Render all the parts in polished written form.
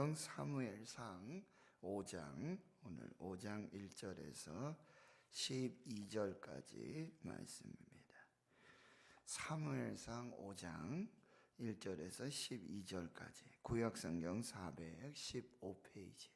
성경 사무엘상 5장, 오늘 5장 1절에서 12절까지 말씀입니다. 사무엘상 5장 1절에서 12절까지 구약성경 415페이지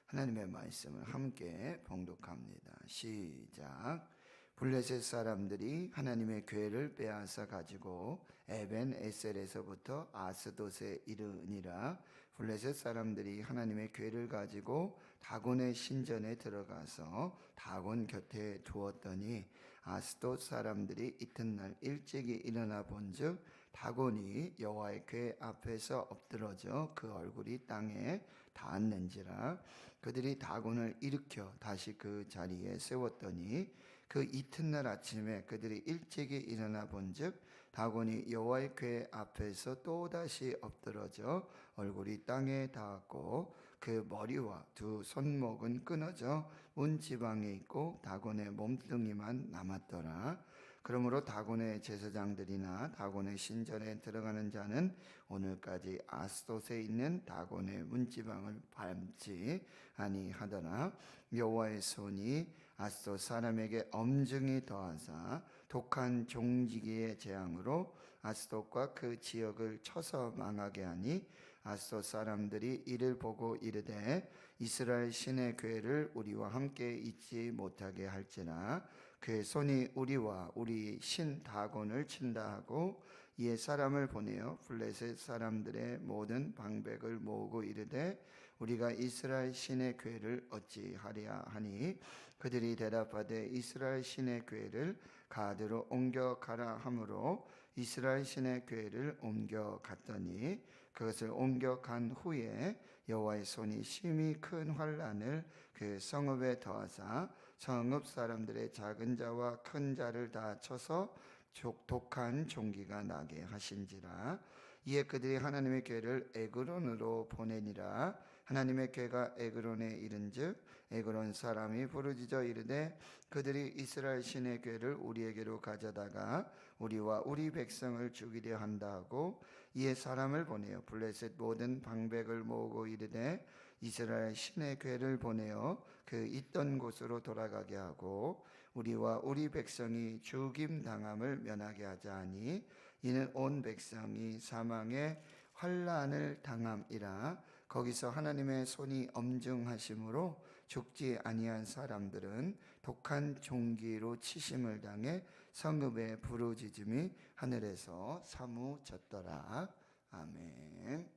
하나님의 말씀을 함께 봉독합니다. 시작. 블레셋 사람들이 하나님의 궤를 빼앗아 가지고 에벤 에셀에서부터 아스돗에 이르니라. 블레셋 사람들이 하나님의 궤를 가지고 다곤의 신전에 들어가서 다곤 곁에 두었더니 아스돗 사람들이 이튿날 일찍이 일어나 본즉 다곤이 여호와의 궤 앞에서 엎드러져 그 얼굴이 땅에 닿았는지라. 그들이 다곤을 일으켜 다시 그 자리에 세웠더니 그 이튿날 아침에 그들이 일찍이 일어나 본즉 다곤이 여호와의 궤 앞에서 또다시 엎드러져 얼굴이 땅에 닿았고 그 머리와 두 손목은 끊어져 문지방에 있고 다곤의 몸뚱이만 남았더라. 그러므로 다곤의 제사장들이나 다곤의 신전에 들어가는 자는 오늘까지 아스돗에 있는 다곤의 문지방을 밟지 아니하더라. 여호와의 손이 아스돗 사람에게 엄증이 더하사 독한 종지기의 재앙으로 아스돗과 그 지역을 쳐서 망하게 하니 아스돗 사람들이 이를 보고 이르되 이스라엘 신의 궤를 우리와 함께 있지 못하게 할지라. 그의 손이 우리와 우리 신 다곤을 친다 하고 이에 사람을 보내어 블레셋 사람들의 모든 방백을 모으고 이르되 우리가 이스라엘 신의 궤를 어찌하랴 하니 그들이 대답하되 이스라엘 신의 궤를 가드로 옮겨 가라 하므로 이스라엘 신의 궤를 옮겨 갔더니 그것을 옮겨 간 후에 여호와의 손이 심히 큰 환난을 그 성읍에 더하사 성읍 사람들의 작은 자와 큰 자를 다 쳐서 독한 종기가 나게 하신지라. 이에 그들이 하나님의 궤를 에그론으로 보내니라. 하나님의 궤가 에그론에 이른즉 에그론 사람이 부르짖어 이르되 그들이 이스라엘 신의 궤를 우리에게로 가져다가 우리와 우리 백성을 죽이려 한다 하고 이에 사람을 보내어 블레셋 모든 방백을 모으고 이르되 이스라엘 신의 궤를 보내어 그 있던 곳으로 돌아가게 하고 우리와 우리 백성이 죽임 당함을 면하게 하자 하니 이는 온 백성이 사망의 환난을 당함이라. 거기서 하나님의 손이 엄증하심으로 죽지 아니한 사람들은 독한 종기로 치심을 당해 성읍의 부르짖음이 하늘에서 사무쳤더라. 아멘.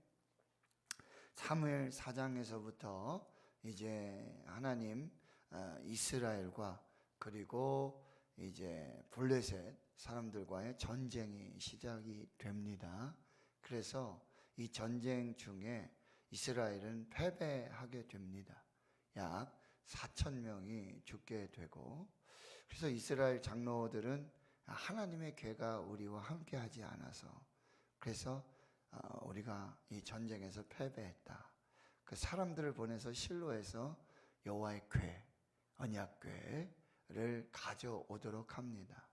사무엘 4장에서부터 이제 하나님 이스라엘과 그리고 이제 블레셋 사람들과의 전쟁이 시작이 됩니다. 그래서 이 전쟁 중에 이스라엘은 패배하게 됩니다. 약 4,000명이 죽게 되고, 그래서 이스라엘 장로들은 하나님의 궤가 우리와 함께 하지 않아서 그래서 우리가 이 전쟁에서 패배했다. 그 사람들을 보내서 실로에서 여호와의 궤, 언약궤를 가져오도록 합니다.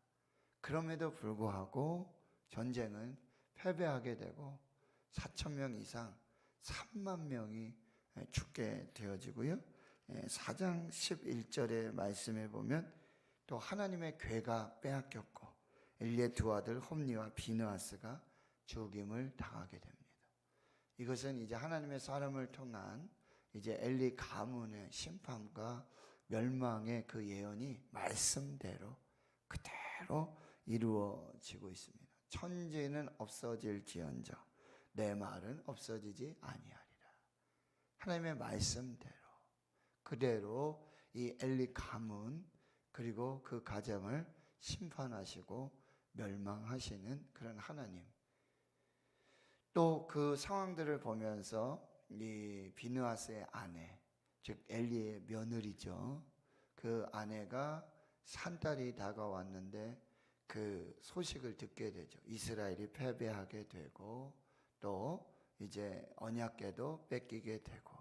그럼에도 불구하고 전쟁은 패배하게 되고 4,000명 이상 3만 명이 죽게 되어지고요. 4장 11절의 말씀에 보면 또 하나님의 궤가 빼앗겼고 엘리의 두 아들 홈니와 비느하스가 죽임을 당하게 됩니다. 이것은 이제 하나님의 사람을 통한 이제 엘리 가문의 심판과 멸망의 그 예언이 말씀대로 그대로 이루어지고 있습니다. 천지는 없어질지언정 내 말은 없어지지 아니하리라. 하나님의 말씀대로 그대로 이 엘리 가문 그리고 그 가정을 심판하시고 멸망하시는 그런 하나님. 또 그 상황들을 보면서 이 비느하스의 아내, 즉 엘리의 며느리죠. 그 아내가 산딸이 다가왔는데 그 소식을 듣게 되죠. 이스라엘이 패배하게 되고 또 이제 언약궤도 뺏기게 되고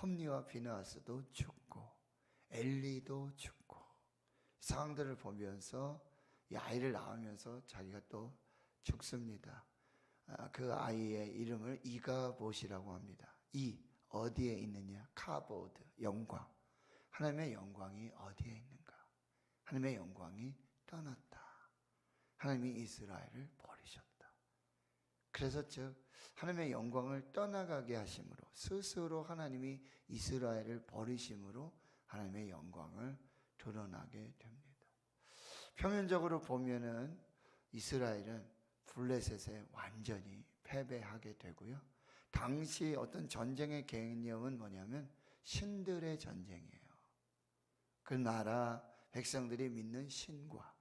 홈니와 비느하스도 죽고 엘리도 죽고 상황들을 보면서 이 아이를 낳으면서 자기가 또 죽습니다. 그 아이의 이름을 이가봇이라고 합니다. 이 어디에 있느냐? 카보드, 영광. 하나님의 영광이 어디에 있는가? 하나님의 영광이 떠났다. 하나님이 이스라엘을 버리셨다. 그래서 즉 하나님의 영광을 떠나가게 하심으로, 스스로 하나님이 이스라엘을 버리심으로 하나님의 영광을 드러나게 됩니다. 표면적으로 보면은 이스라엘은 블레셋에 완전히 패배하게 되고요. 당시 어떤 전쟁의 개념은 뭐냐면 신들의 전쟁이에요. 그 나라 백성들이 믿는 신과,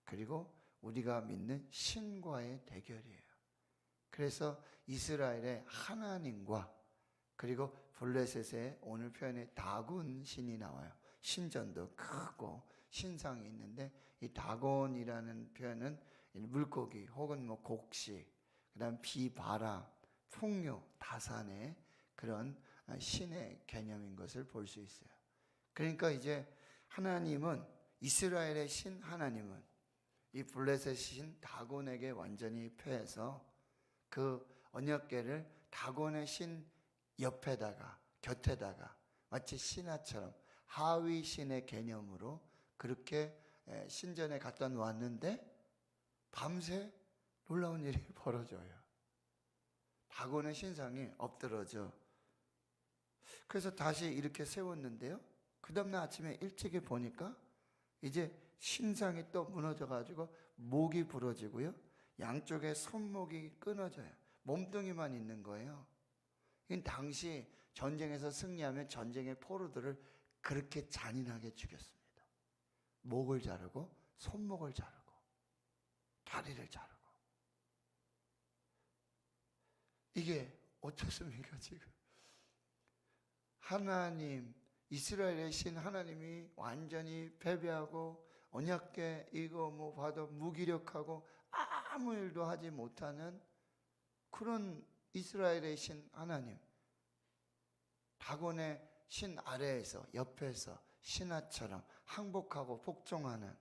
그리고 우리가 믿는 신과의 대결이에요. 그래서 이스라엘의 하나님과, 그리고 블레셋의 오늘 표현에 다곤 신이 나와요. 신전도 크고 신상이 있는데, 이 다곤이라는 표현은 물고기 혹은 뭐 곡식, 그다음 비바람, 풍요, 다산의 그런 신의 개념인 것을 볼 수 있어요. 그러니까 이제 하나님은, 이스라엘의 신 하나님은 이 블레셋 신 다곤에게 완전히 패해서 그 언약궤를 다곤의 신 옆에다가, 곁에다가 마치 신하처럼 하위 신의 개념으로 그렇게 신전에 갖다 놓았는데, 밤새 놀라운 일이 벌어져요. 다곤의 신상이 엎드러져. 그래서 다시 이렇게 세웠는데요, 그 다음날 아침에 일찍이 보니까 이제 신상이 또 무너져 가지고 목이 부러지고요, 양쪽에 손목이 끊어져요. 몸뚱이만 있는 거예요. 이건 당시 전쟁에서 승리하면 전쟁의 포로들을 그렇게 잔인하게 죽였습니다. 목을 자르고 손목을 자르고 다리를 자르고. 이게 어떻습니까? 지금 하나님, 이스라엘의 신 하나님이 완전히 패배하고 언약궤 이거 뭐 봐도 무기력하고 아무 일도 하지 못하는 그런 이스라엘의 신 하나님, 다곤의 신 아래에서, 옆에서 신하처럼 항복하고 복종하는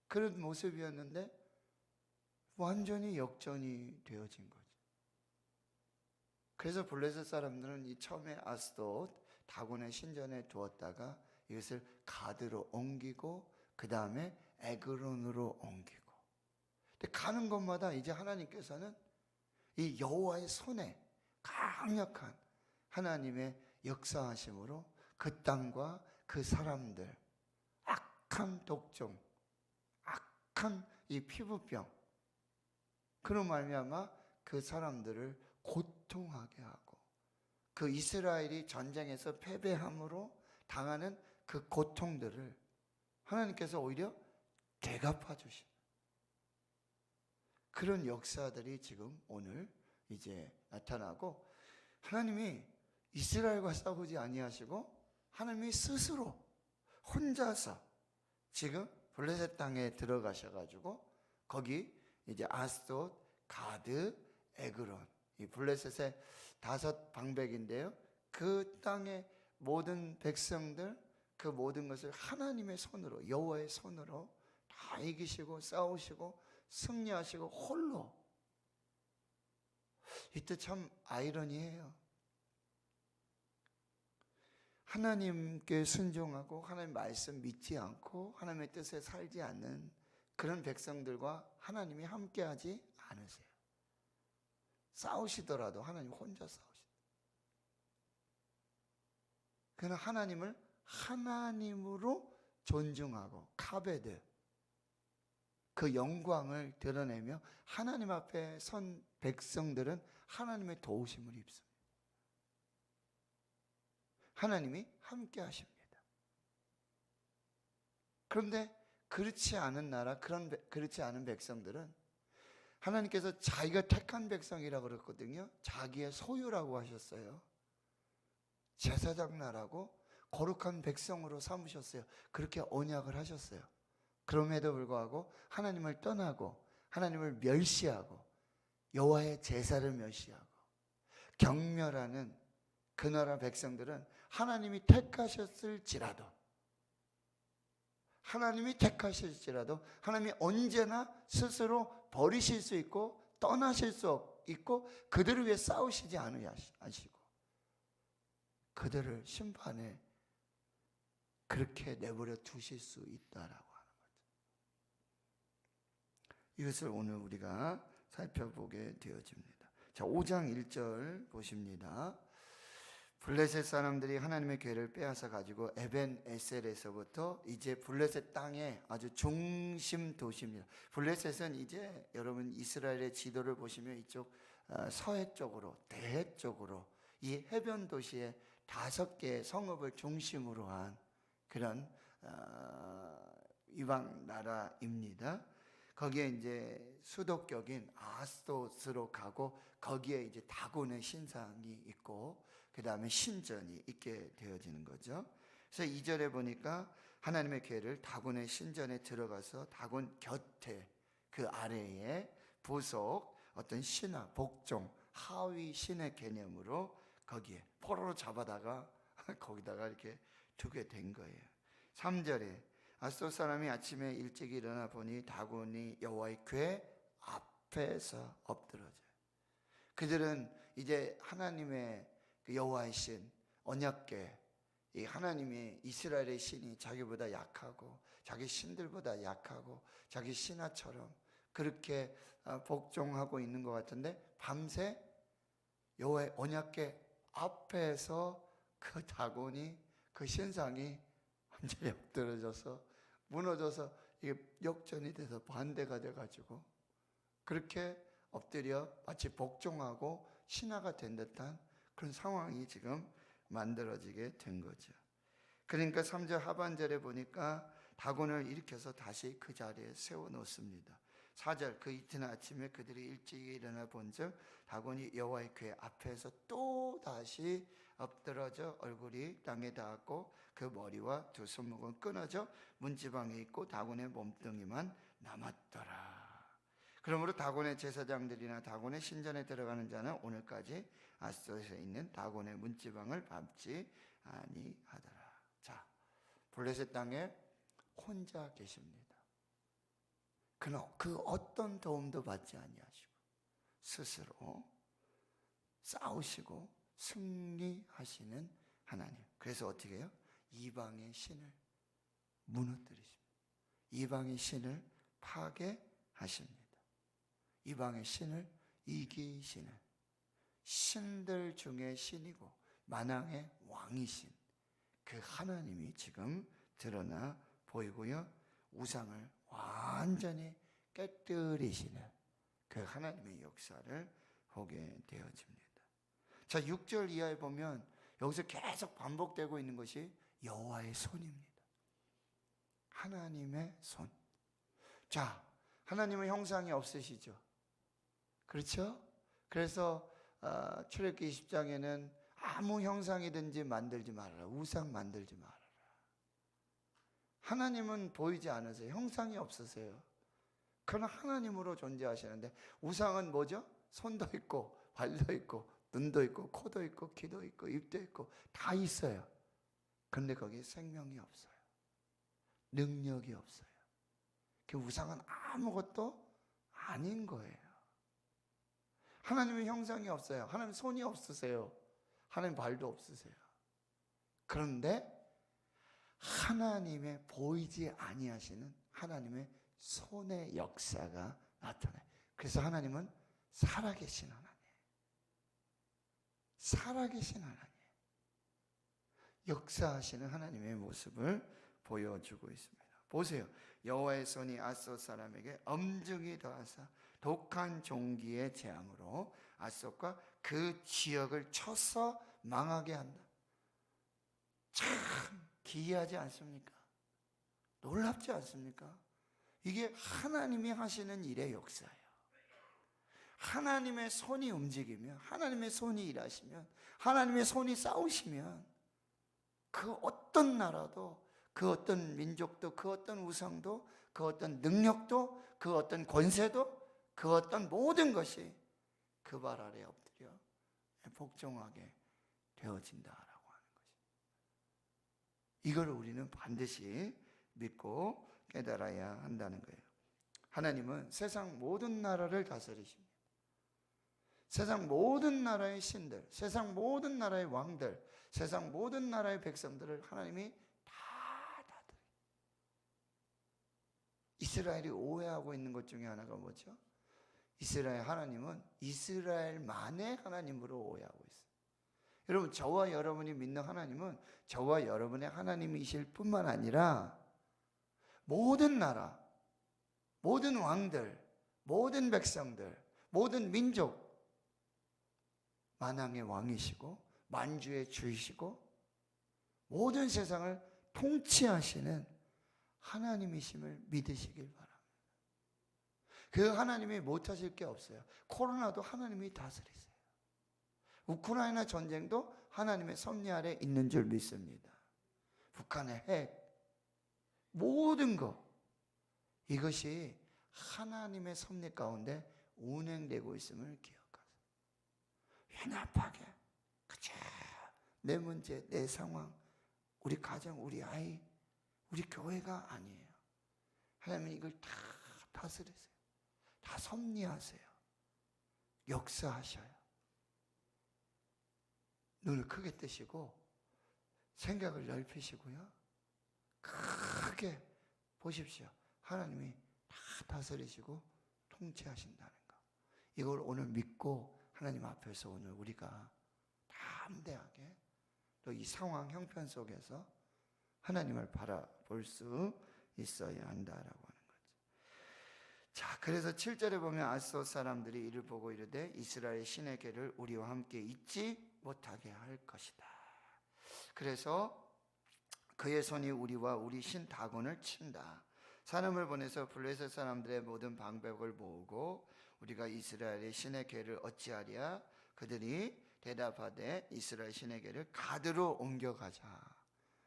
그런 모습이었는데 완전히 역전이 되어진 거죠. 그래서 블레셋 사람들은 이 처음에 아스돗, 다곤의 신전에 두었다가 이것을 가드로 옮기고 그 다음에 에그론으로 옮기고, 근데 가는 곳마다 이제 하나님께서는 이 여호와의 손에 강력한 하나님의 역사하심으로 그 땅과 그 사람들, 악한 독종, 악한 이 피부병, 그로 말미암아 그 사람들을 고통하게 하고, 그 이스라엘이 전쟁에서 패배함으로 당하는 그 고통들을 하나님께서 오히려 되갚아 주신 그런 역사들이 지금 오늘 이제 나타나고, 하나님이 이스라엘과 싸우지 아니하시고 하나님이 스스로 혼자서 지금 블레셋 땅에 들어가셔가지고 거기 이제 아스돗, 가드, 에그론, 이 블레셋의 5 방백인데요, 그 땅의 모든 백성들, 그 모든 것을 하나님의 손으로, 여호와의 손으로 다 이기시고 싸우시고 승리하시고 홀로. 이때 참 아이러니해요. 하나님께 순종하고 하나님 말씀 믿지 않고 하나님의 뜻에 살지 않는 그런 백성들과 하나님이 함께하지 않으세요. 싸우시더라도 하나님 혼자 싸우시다. 그러나 하나님을 하나님으로 존중하고 카베드, 그 영광을 드러내며 하나님 앞에 선 백성들은 하나님의 도우심을 입습니다. 하나님이 함께 하십니다. 그런데 그렇지 않은 나라, 그렇지 않은 백성들은 하나님께서 자기가 택한 백성이라고 그랬거든요. 자기의 소유라고 하셨어요. 제사장 나라고 거룩한 백성으로 삼으셨어요. 그렇게 언약을 하셨어요. 그럼에도 불구하고 하나님을 떠나고 하나님을 멸시하고 여호와의 제사를 멸시하고 경멸하는 그 나라 백성들은 하나님이 택하셨을지라도 하나님이 언제나 스스로 버리실 수 있고 떠나실 수 있고 그들을 위해 싸우시지 않으시고 그들을 심판에 그렇게 내버려 두실 수 있다라고 하는 거죠. 이것을 오늘 우리가 살펴보게 되어집니다. 자, 5장 1절 보십니다. 블레셋 사람들이 하나님의 궤를 빼앗아 가지고 에벤 에셀에서부터 이제 블레셋 땅의 아주 중심 도시입니다. 블레셋은 이제 여러분 이스라엘의 지도를 보시면 이쪽 서해 쪽으로, 대해 쪽으로 이 해변 도시의 5개의 성읍을 중심으로 한 그런 이방 나라입니다. 거기에 이제 수도격인 아스도스로 가고 거기에 이제 다곤의 신상이 있고 그 다음에 신전이 있게 되어지는 거죠. 그래서 2절에 보니까 하나님의 궤를 다곤의 신전에 들어가서 다곤 곁에 그 아래에 부속 어떤 신하, 복종, 하위 신의 개념으로 거기에 포로로 잡아다가 거기다가 이렇게 두게 된 거예요. 3절에 아스돗 사람이 아침에 일찍 일어나 보니 다곤이 여호와의 궤 앞에서 엎드러져요. 그들은 이제 하나님의 그 여호와의 신, 언약궤, 이 하나님의 이스라엘의 신이 자기보다 약하고 자기 신들보다 약하고 자기 신하처럼 그렇게 복종하고 있는 것 같은데 밤새 여호와의 언약궤 앞에서 그 다곤이 그 신상이 완전히 엎드러져서 무너져서 이게 역전이 돼서 반대가 돼가지고 그렇게 엎드려 마치 복종하고 신하가 된 듯한 그런 상황이 지금 만들어지게 된 거죠. 그러니까 3절 하반절에 보니까 다곤을 일으켜서 다시 그 자리에 세워놓습니다. 4절 그 이튿날 아침에 그들이 일찍 일어나 본즉 다곤이 여호와의 궤 앞에서 또 다시 엎드러져 얼굴이 땅에 닿았고 그 머리와 두 손목은 끊어져 문지방에 있고 다곤의 몸뚱이만 남았더라. 그러므로 다곤의 제사장들이나 다곤의 신전에 들어가는 자는 오늘까지 아스돗에 있는 다곤의 문지방을 밟지 아니하더라. 자, 블레셋 땅에 혼자 계십니다. 그 어떤 도움도 받지 아니하시고 스스로 싸우시고 승리하시는 하나님. 그래서 어떻게 해요? 이방의 신을 무너뜨리십니다. 이방의 신을 파괴하십니다. 이방의 신을 이기시는 신들 중에 신이고 만왕의 왕이신 그 하나님이 지금 드러나 보이고요. 우상을 완전히 깨뜨리시는 그 하나님의 역사를 보게 되어집니다. 자, 6절 이하에 보면 여기서 계속 반복되고 있는 것이 여호와의 손입니다. 하나님의 손. 자, 하나님은 형상이 없으시죠? 그렇죠? 그래서 출애굽기 20장에는 아무 형상이든지 만들지 말아라. 우상 만들지 말아라. 하나님은 보이지 않으세요. 형상이 없으세요. 그러나 하나님으로 존재하시는데 우상은 뭐죠? 손도 있고 발도 있고 눈도 있고 코도 있고 귀도 있고 입도 있고 다 있어요. 그런데 거기에 생명이 없어요. 능력이 없어요. 그 우상은 아무것도 아닌 거예요. 하나님의 형상이 없어요. 하나님 손이 없으세요. 하나님 발도 없으세요. 그런데 하나님의 보이지 아니하시는 하나님의 손의 역사가 나타나요. 그래서 하나님은 살아계신 하나님. 살아계신 하나님. 역사하시는 하나님의 모습을 보여주고 있습니다. 보세요. 여호와의 손이 아스돗 사람에게 엄중히 더하사 독한 종기의 재앙으로 아스돗과 그 지역을 쳐서 망하게 한다. 참 기이하지 않습니까? 놀랍지 않습니까? 이게 하나님이 하시는 일의 역사예요. 하나님의 손이 움직이면, 하나님의 손이 일하시면, 하나님의 손이 싸우시면 그 어떤 나라도, 그 어떤 민족도, 그 어떤 우상도, 그 어떤 능력도, 그 어떤 권세도, 그 어떤 모든 것이 그 발 아래에 엎드려 복종하게 되어진다라고 하는 것입니다. 이걸 우리는 반드시 믿고 깨달아야 한다는 거예요. 하나님은 세상 모든 나라를 다스리십니다. 세상 모든 나라의 신들, 세상 모든 나라의 왕들, 세상 모든 나라의 백성들을 하나님이 다 이스라엘이 오해하고 있는 것 중에 하나가 뭐죠? 이스라엘 하나님은 이스라엘만의 하나님으로 오해하고 있어요. 여러분, 저와 여러분이 믿는 하나님은 저와 여러분의 하나님이실 뿐만 아니라 모든 나라, 모든 왕들, 모든 백성들, 모든 민족, 만왕의 왕이시고 만주의 주이시고 모든 세상을 통치하시는 하나님이심을 믿으시길 바랍니다. 그 하나님이 못하실 게 없어요. 코로나도 하나님이 다스리세요. 우크라이나 전쟁도 하나님의 섭리 아래 있는 줄 믿습니다. 북한의 핵, 모든 것, 이것이 하나님의 섭리 가운데 운행되고 있음을 기억하세요. 연합하게, 그저 내 문제, 내 상황, 우리 가정, 우리 아이, 우리 교회가 아니에요. 하나님은 이걸 다 다스리세요. 다 섭리하세요. 역사하셔요. 눈을 크게 뜨시고 생각을 넓히시고요. 크게 보십시오. 하나님이 다 다스리시고 통치하신다는 거. 이걸 오늘 믿고 하나님 앞에서 오늘 우리가 담대하게 또 이 상황 형편 속에서 하나님을 바라볼 수 있어야 한다라고 하는 거죠. 자, 그래서 7절에 보면 아스돗 사람들이 이를 보고 이르되 이스라엘 신의 계를 우리와 함께 잊지 못하게 할 것이다. 그래서 그의 손이 우리와 우리 신 다곤을 친다. 사람을 보내서 블레셋 사람들의 모든 방백을 모으고 우리가 이스라엘의 신의 계를 어찌하랴? 그들이 대답하되 이스라엘 신의 계를 가드로 옮겨가자.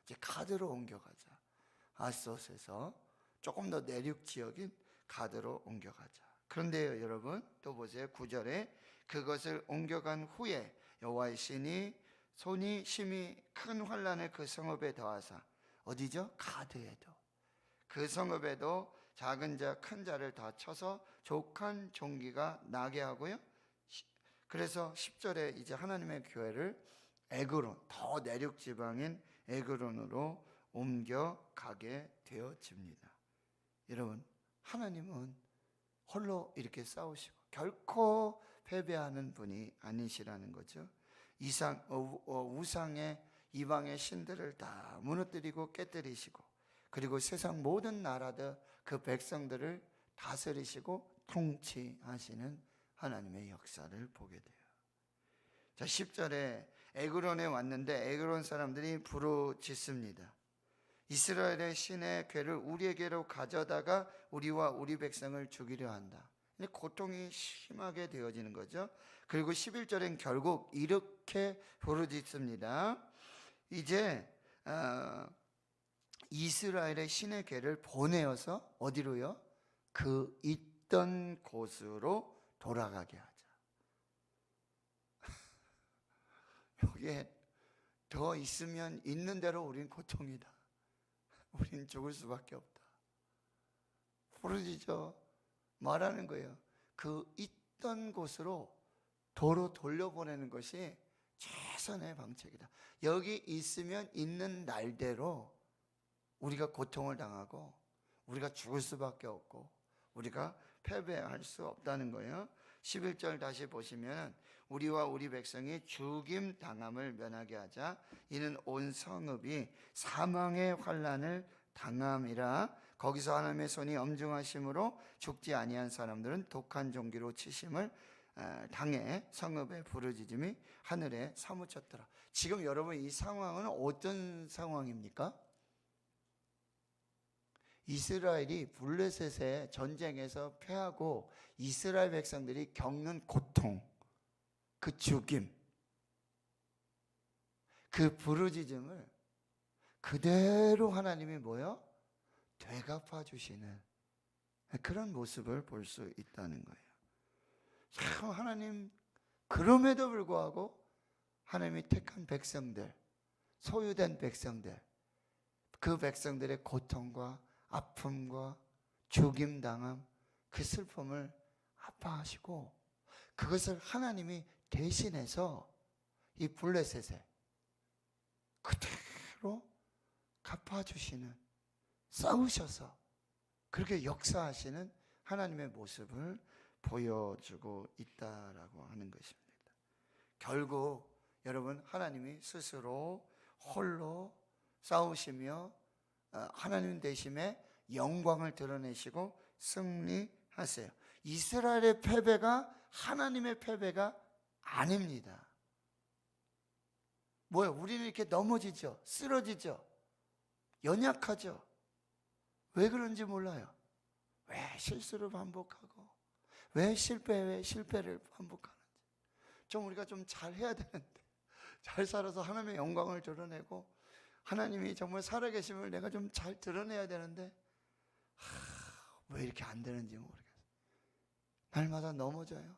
이제 가드로 옮겨가자. 아스돗에서 조금 더 내륙 지역인 가드로 옮겨가자. 그런데요, 여러분, 또 보세요. 9절에 그것을 옮겨간 후에 여호와의 신이 손이 심히 큰 환난을 그 성읍에 더하사, 어디죠? 가드에도, 그 성읍에도 작은 자 큰 자를 다 쳐서 족한 종기가 나게 하고요. 그래서 10절에 이제 하나님의 교회를 에그론, 더 내륙 지방인 에그론으로 옮겨가게 되어집니다. 여러분, 하나님은 홀로 이렇게 싸우시고 결코 패배하는 분이 아니시라는 거죠. 우상의 이방의 신들을 다 무너뜨리고 깨뜨리시고, 그리고 세상 모든 나라들 그 백성들을 다스리시고 통치하시는 하나님의 역사를 보게 돼요. 자, 10절에 에그론에 왔는데 에그론 사람들이 부르짖습니다. 이스라엘의 신의 궤를 우리에게로 가져다가 우리와 우리 백성을 죽이려 한다. 고통이 심하게 되어지는 거죠. 그리고 11절엔 결국 이렇게 부르짖습니다. 이제 이스라엘의 신의 궤를 보내어서 어디로요? 그 있던 곳으로 돌아가게 하자. 여기에 더 있으면 있는 대로 우린 고통이다. 우린 죽을 수밖에 없다. 부르짖어 말하는 거예요. 그 있던 곳으로 도로 돌려보내는 것이 최선의 방책이다. 여기 있으면 있는 날대로 우리가 고통을 당하고 우리가 죽을 수밖에 없고 우리가 패배할 수 없다는 거예요. 11절 다시 보시면 우리와 우리 백성이 죽임 당함을 면하게 하자. 이는 온 성읍이 사망의 환난을 당함이라. 거기서 하나님의 손이 엄중하심으로 죽지 아니한 사람들은 독한 종기로 치심을 당해 성읍의 부르짖음이 하늘에 사무쳤더라. 지금 여러분, 이 상황은 어떤 상황입니까? 이스라엘이 블레셋의 전쟁에서 패하고 이스라엘 백성들이 겪는 고통, 그 죽임, 그 부르짖음을 그대로 하나님이 뭐요? 되갚아 주시는 그런 모습을 볼 수 있다는 거예요. 참, 하나님, 그럼에도 불구하고 하나님이 택한 백성들, 소유된 백성들, 그 백성들의 고통과 아픔과 죽임당함, 그 슬픔을 아파하시고 그것을 하나님이 대신해서 이 블레셋에 그대로 갚아주시는, 싸우셔서 그렇게 역사하시는 하나님의 모습을 보여주고 있다라고 하는 것입니다. 결국 여러분, 하나님이 스스로 홀로 싸우시며 하나님 대신에 영광을 드러내시고 승리하세요. 이스라엘의 패배가 하나님의 패배가 아닙니다. 뭐예요? 우리는 이렇게 넘어지죠, 쓰러지죠, 연약하죠. 왜 그런지 몰라요. 왜 실수를 반복하고, 왜 실패를 반복하는지. 좀 우리가 좀 잘해야 되는데, 잘 살아서 하나님의 영광을 드러내고 하나님이 정말 살아계심을 내가 좀 잘 드러내야 되는데 왜 이렇게 안 되는지 모르겠어요. 날마다 넘어져요,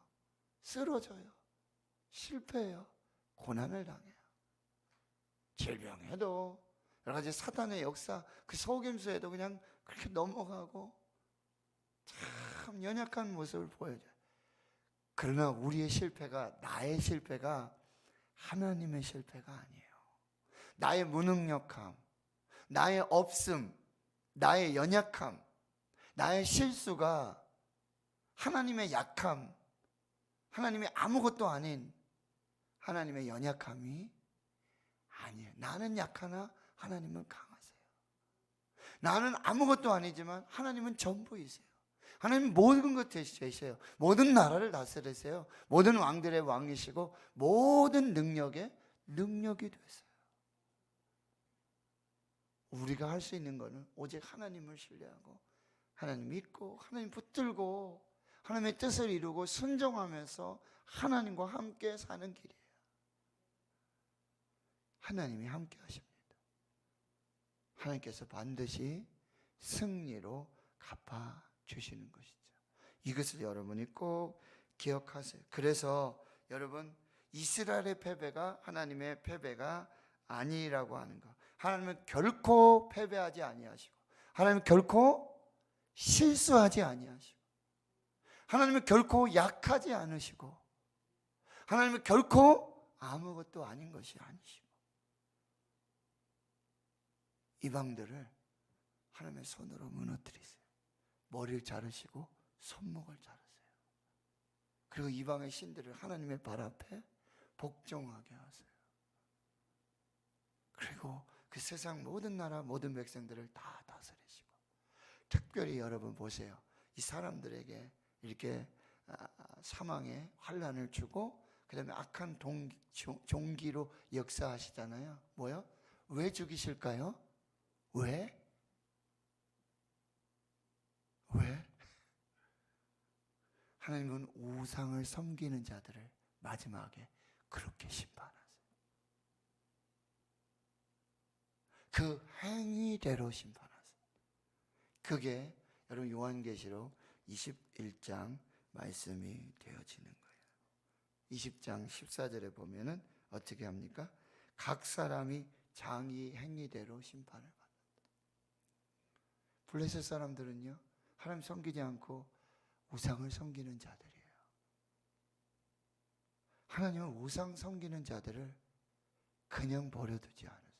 쓰러져요, 실패해요, 고난을 당해요. 질병에도 여러 가지 사단의 역사, 그 속임수에도 그냥 그렇게 넘어가고 참 연약한 모습을 보여줘요. 그러나 우리의 실패가, 나의 실패가 하나님의 실패가 아니에요. 나의 무능력함, 나의 없음, 나의 연약함, 나의 실수가 하나님의 약함, 하나님의 아무것도 아닌 하나님의 연약함이 아니에요. 나는 약하나 하나님은 강하세요. 나는 아무것도 아니지만 하나님은 전부이세요. 하나님은 모든 것 되시세요. 모든 나라를 다스리세요. 모든 왕들의 왕이시고 모든 능력의 능력이 되세요. 우리가 할 수 있는 것은 오직 하나님을 신뢰하고 하나님 믿고 하나님 붙들고 하나님의 뜻을 이루고 순종하면서 하나님과 함께 사는 길이에요. 하나님이 함께 하십니다. 하나님께서 반드시 승리로 갚아주시는 것이죠. 이것을 여러분이 꼭 기억하세요. 그래서 여러분, 이스라엘의 패배가 하나님의 패배가 아니라고 하는 것. 하나님은 결코 패배하지 아니하시고, 하나님은 결코 실수하지 아니하시고, 하나님은 결코 약하지 않으시고, 하나님은 결코 아무것도 아닌 것이 아니시고, 이방들을 하나님의 손으로 무너뜨리세요. 머리를 자르시고 손목을 자르세요. 그리고 이방의 신들을 하나님의 발 앞에 복종하게 하세요. 그리고 그 세상 모든 나라 모든 백성들을 다 다스리시고, 특별히 여러분 보세요. 이 사람들에게 이렇게 사망의 환난을 주고 그 다음에 악한 종기로 역사하시잖아요. 뭐요? 왜 죽이실까요? 왜? 하나님은 우상을 섬기는 자들을 마지막에 그렇게 심판하세요. 그 행위대로 심판하세요. 그게 여러분 요한계시록 21장 말씀이 되어지는 거예요. 20장 14절에 보면은 어떻게 합니까? 각 사람이 자기 행위대로 심판을 받는다. 블레셋 사람들은요, 하나님 섬기지 않고 우상을 섬기는 자들이에요. 하나님은 우상 섬기는 자들을 그냥 버려두지 않으세요.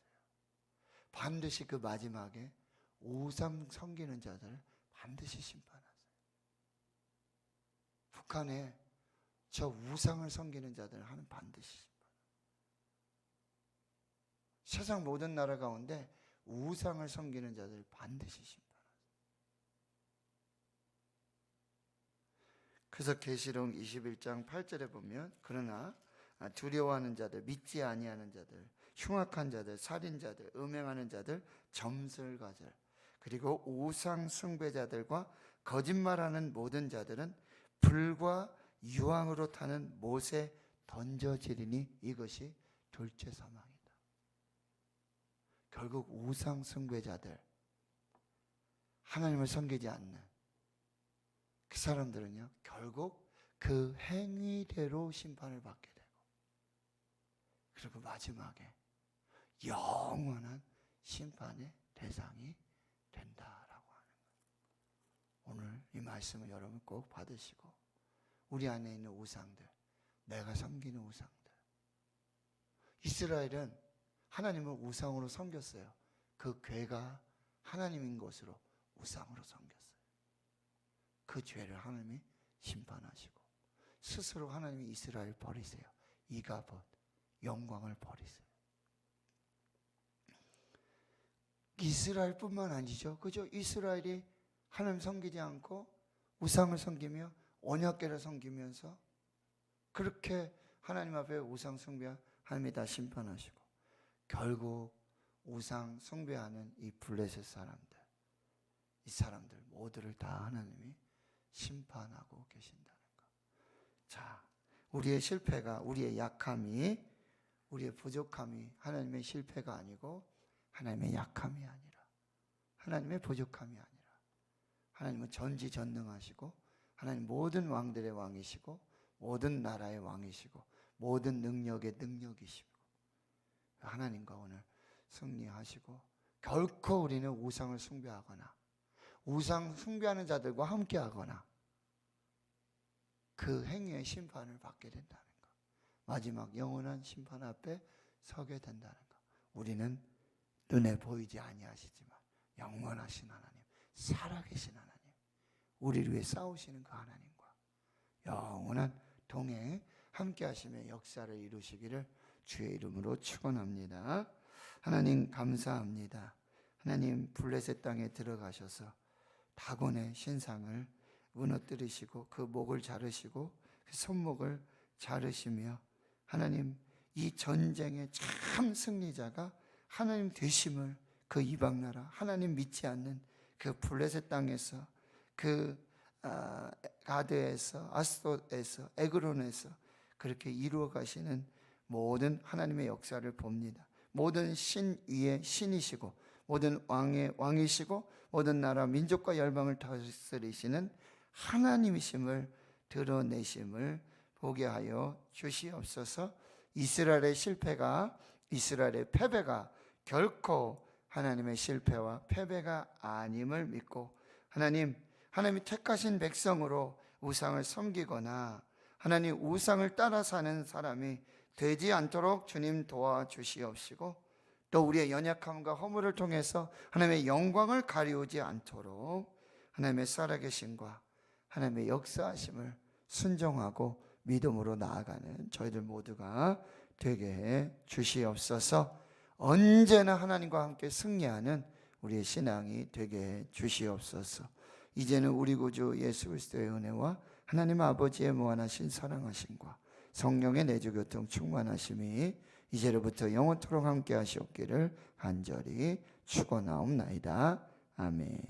반드시 그 마지막에 우상 섬기는 자들을 반드시 심판하세요. 북한에 저 우상을 섬기는 자들을 하나님 반드시 심판하세요. 세상 모든 나라 가운데 우상을 섬기는 자들을 반드시 심판하세요. 그래서 계시록 21장 8절에 보면, 그러나 두려워하는 자들, 믿지 아니하는 자들, 흉악한 자들, 살인자들, 음행하는 자들, 점술가들, 그리고 우상 숭배자들과 거짓말하는 모든 자들은 불과 유황으로 타는 못에 던져지리니 이것이 둘째 사망이다. 결국 우상 숭배자들, 하나님을 섬기지 않는 그 사람들은요, 결국 그 행위대로 심판을 받게 되고, 그리고 마지막에 영원한 심판의 대상이 된다라고 하는 거예요. 오늘 이 말씀을 여러분 꼭 받으시고, 우리 안에 있는 우상들, 내가 섬기는 우상들. 이스라엘은 하나님을 우상으로 섬겼어요. 그 괴가 하나님인 것으로 우상으로 섬겼어요. 그 죄를 하나님이 심판하시고 스스로 하나님이 이스라엘 버리세요. 이가봇 영광을 버리세요. 이스라엘뿐만 아니죠. 그죠? 이스라엘이 하나님 섬기지 않고 우상을 섬기며 언약궤를 섬기면서 그렇게 하나님 앞에 우상 숭배 하나님이 다 심판하시고 결국 우상 숭배하는 이 블레셋 사람들, 이 사람들 모두를 다 하나님이 심판하고 계신다는 것. 자, 우리의 실패가, 우리의 약함이, 우리의 부족함이 하나님의 실패가 아니고 하나님의 약함이 아니라, 하나님의 부족함이 아니라, 하나님은 전지전능하시고 하나님 모든 왕들의 왕이시고 모든 나라의 왕이시고 모든 능력의 능력이시고 하나님과 오늘 승리하시고 결코 우리는 우상을 숭배하거나 우상 숭배하는 자들과 함께하거나 그 행위의 심판을 받게 된다는 것. 마지막 영원한 심판 앞에 서게 된다는 것. 우리는 눈에 보이지 아니하시지만 영원하신 하나님, 살아계신 하나님, 우리를 위해 싸우시는 그 하나님과 영원한 동행 함께 하시며 역사를 이루시기를 주의 이름으로 축원합니다. 하나님 감사합니다. 하나님 블레셋 땅에 들어가셔서 다곤의 신상을 무너뜨리시고 그 목을 자르시고 그 손목을 자르시며 하나님 이 전쟁의 참 승리자가 하나님 되심을 그 이방 나라 하나님 믿지 않는 그 블레셋 땅에서 그 가드에서 아스돗에서 에그론에서 그렇게 이루어 가시는 모든 하나님의 역사를 봅니다. 모든 신 위에 신이시고 모든 왕의 왕이시고 모든 나라 민족과 열방을 다스리시는 하나님이심을 드러내심을 보게 하여 주시옵소서. 이스라엘의 실패가, 이스라엘의 패배가 결코 하나님의 실패와 패배가 아님을 믿고 하나님이 택하신 백성으로 우상을 섬기거나 하나님 우상을 따라 사는 사람이 되지 않도록 주님 도와주시옵시고 또 우리의 연약함과 허물을 통해서 하나님의 영광을 가리우지 않도록 하나님의 살아계심과 하나님의 역사하심을 순종하고 믿음으로 나아가는 저희들 모두가 되게 해 주시옵소서. 언제나 하나님과 함께 승리하는 우리의 신앙이 되게 해 주시옵소서. 이제는 우리 구주 예수 그리스도의 은혜와 하나님 아버지의 무한하신 사랑하심과 성령의 내주교통 충만하심이 이제로부터 영원토록 함께 하시옵기를 간절히 축원하옵나이다. 아멘.